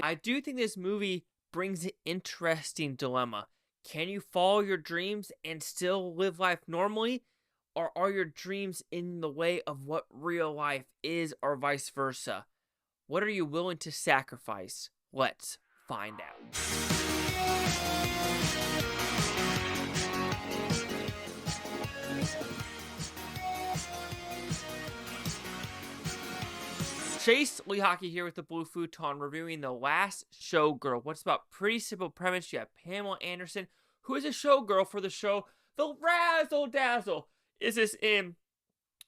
I do think this movie brings an interesting dilemma. Can you follow your dreams and still live life normally? Or are your dreams in the way of what real life is, or vice versa? What are you willing to sacrifice? Let's find out. Chase Lee Hockey here with the Blue Futon, reviewing The Last Showgirl. What's about pretty simple premise? You have Pamela Anderson, who is a showgirl for the show The Razzle Dazzle. Is this in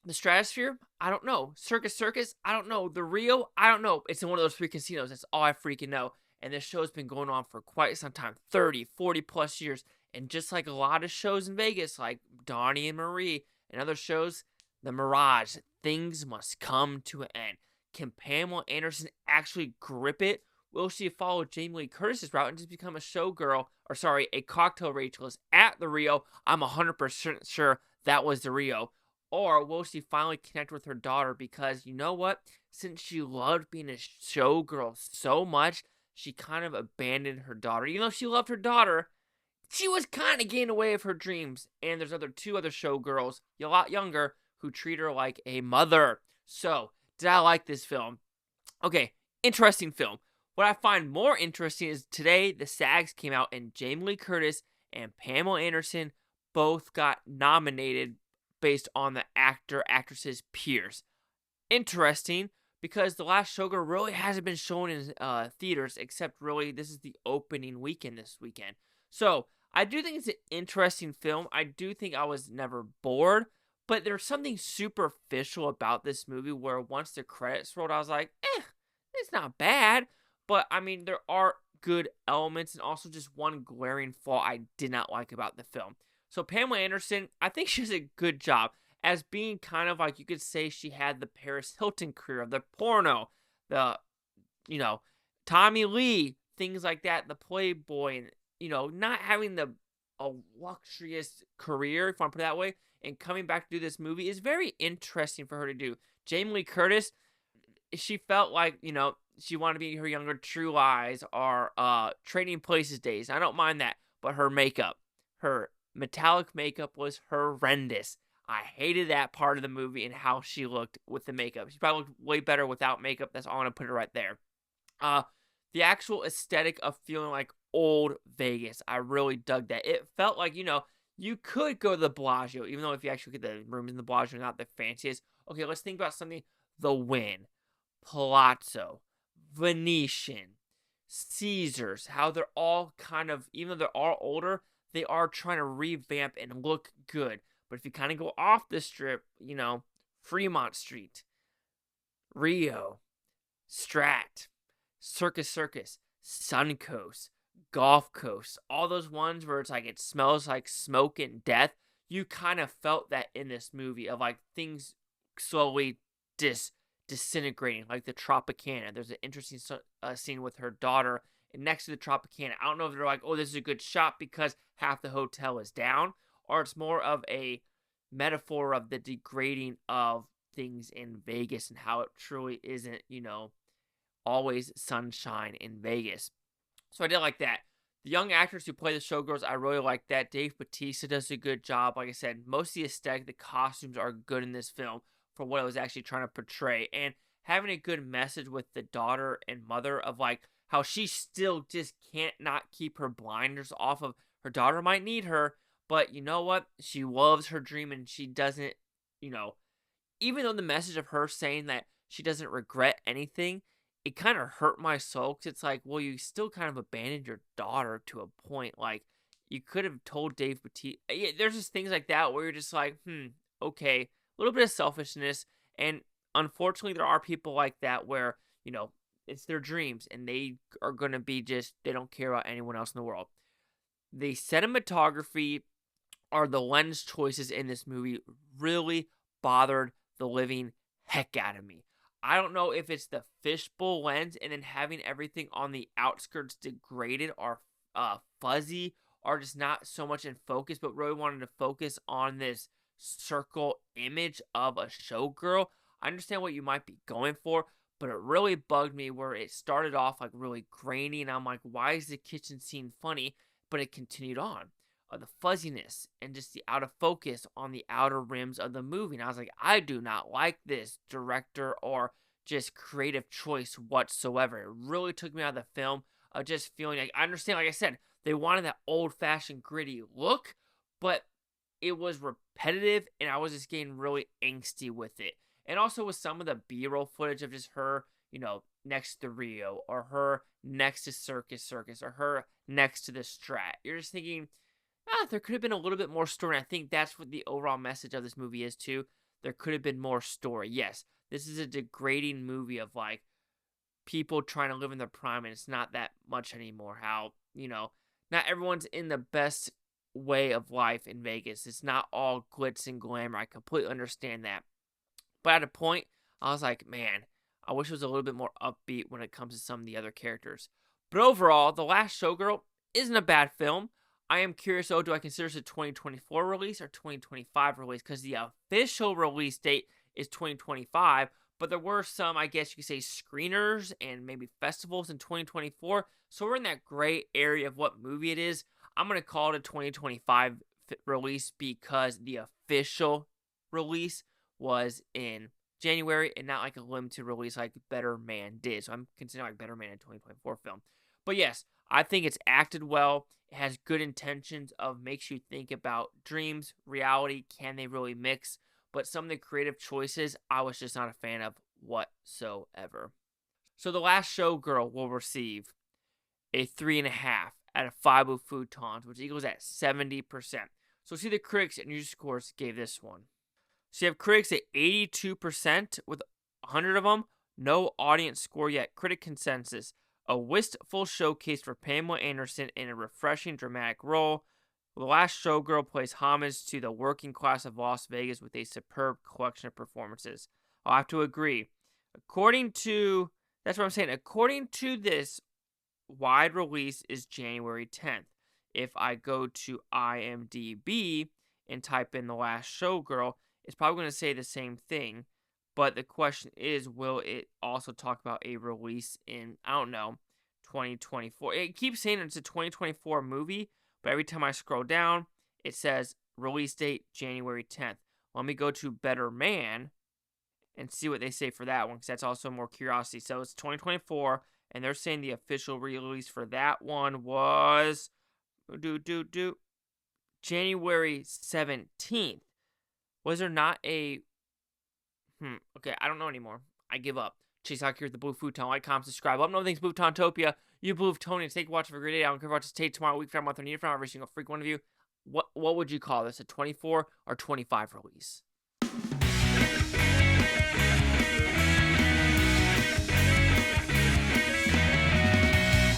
the Stratosphere? I don't know. Circus? I don't know. The Rio? I don't know. It's in one of those three casinos. That's all I freaking know. And this show's been going on for quite some time, 30, 40 plus years. And just like a lot of shows in Vegas, like Donnie and Marie and other shows, The Mirage, things must come to an end. Can Pamela Anderson actually grip it? Will she follow Jamie Lee Curtis's route and just become a cocktail waitress at the Rio? I'm 100% sure that was the Rio. Or will she finally connect with her daughter? Because you know what? Since she loved being a showgirl so much, she kind of abandoned her daughter. Even though she loved her daughter, she was kind of getting away with her dreams. And there's two other showgirls, a lot younger, who treat her like a mother. So, did I like this film? Okay, interesting film. What I find more interesting is today the SAGs came out and Jamie Lee Curtis and Pamela Anderson both got nominated based on the actress's peers. Interesting, because The Last Showgirl really hasn't been shown in theaters, except really this is the opening weekend this weekend. So, I do think it's an interesting film. I do think I was never bored. But there's something superficial about this movie where once the credits rolled, I was like, it's not bad. But, I mean, there are good elements and also just one glaring flaw I did not like about the film. So, Pamela Anderson, I think she does a good job as being kind of like, you could say she had the Paris Hilton career, the porno, the, Tommy Lee, things like that, the Playboy, and, not having a luxurious career, if I want to put it that way, and coming back to do this movie is very interesting for her to do. Jamie Lee Curtis, she felt like, she wanted to be her younger True Lies or Trading Places days. I don't mind that. But her makeup, her metallic makeup was horrendous. I hated that part of the movie and how she looked with the makeup. She probably looked way better without makeup. That's all I'm going to put it right there. The actual aesthetic of feeling like old Vegas, I really dug that. It felt like, you could go to the Bellagio, even though if you actually get the rooms in the Bellagio, not the fanciest. Okay, let's think about something. The Wynn, Palazzo, Venetian, Caesars, how they're all kind of, even though they're all older, they are trying to revamp and look good. But if you kind of go off the strip, Fremont Street, Rio, Strat, Circus, Suncoast, Gulf Coast, all those ones where it's like it smells like smoke and death, you kind of felt that in this movie of like things slowly disintegrating, like the Tropicana. There's an interesting scene with her daughter next to the Tropicana. I don't know if they're like, oh, this is a good shot because half the hotel is down, or it's more of a metaphor of the degrading of things in Vegas and how it truly isn't, always sunshine in Vegas. So I did like that. The young actors who play the showgirls, I really like that. Dave Bautista does a good job. Like I said, most of the aesthetic, the costumes are good in this film for what I was actually trying to portray. And having a good message with the daughter and mother of like how she still just can't not keep her blinders off of her daughter might need her. But you know what? She loves her dream and she doesn't, even though the message of her saying that she doesn't regret anything, it kind of hurt my soul because it's like, well, you still kind of abandoned your daughter to a point. Like, you could have told Dave Bautista. Yeah, there's just things like that where you're just like, okay, a little bit of selfishness. And unfortunately, there are people like that where, it's their dreams and they are going to be they don't care about anyone else in the world. The cinematography or the lens choices in this movie really bothered the living heck out of me. I don't know if it's the fishbowl lens and then having everything on the outskirts degraded or fuzzy or just not so much in focus, but really wanted to focus on this circle image of a showgirl. I understand what you might be going for, but it really bugged me where it started off like really grainy, and I'm like, why is the kitchen scene funny? But it continued on. The fuzziness and just the out of focus on the outer rims of the movie. And I was like, I do not like this director or just creative choice whatsoever. It really took me out of the film. Just feeling like, I understand, like I said, they wanted that old fashioned gritty look, but it was repetitive and I was just getting really angsty with it. And also with some of the B-roll footage of just her, next to Rio, or her next to Circus, or her next to the Strat. You're just thinking, there could have been a little bit more story. And I think that's what the overall message of this movie is too. There could have been more story. Yes, this is a degrading movie of like people trying to live in their prime, and it's not that much anymore. How, not everyone's in the best way of life in Vegas. It's not all glitz and glamour. I completely understand that. But at a point, I was like, man, I wish it was a little bit more upbeat when it comes to some of the other characters. But overall, The Last Showgirl isn't a bad film. I am curious, though, do I consider this a 2024 release or 2025 release? Because the official release date is 2025, but there were some, I guess you could say, screeners and maybe festivals in 2024. So we're in that gray area of what movie it is. I'm going to call it a 2025 release because the official release was in January and not like a limited release like Better Man did. So I'm considering like Better Man a 2024 film. But yes, I think it's acted well. It has good intentions of makes you think about dreams, reality, can they really mix? But some of the creative choices I was just not a fan of whatsoever. So The Last Showgirl will receive a 3.5 out of 5 Futons, which equals at 70%. So see the critics and user scores gave this one. So you have critics at 82% with 100 of them. No audience score yet. Critic consensus. A wistful showcase for Pamela Anderson in a refreshing dramatic role. The Last Showgirl plays homage to the working class of Las Vegas with a superb collection of performances. I'll have to agree. That's what I'm saying. According to this, wide release is January 10th. If I go to IMDb and type in The Last Showgirl, it's probably going to say the same thing. But the question is, will it also talk about a release in, 2024? It keeps saying it's a 2024 movie, but every time I scroll down, it says release date January 10th. Let me go to Better Man and see what they say for that one, because that's also more curiosity. So it's 2024, and they're saying the official release for that one was January 17th. Was there not a... Okay, I don't know anymore. I give up. Chase out here with the Blue Futon. Like, comment, subscribe. Let me know things Bluetoontopia. You Blue Futonians. Thank you for watching. Have a great day. I don't care about to stay tomorrow, week, from month, or year from every single freak one of you. What would you call this? A 24 or 25 release?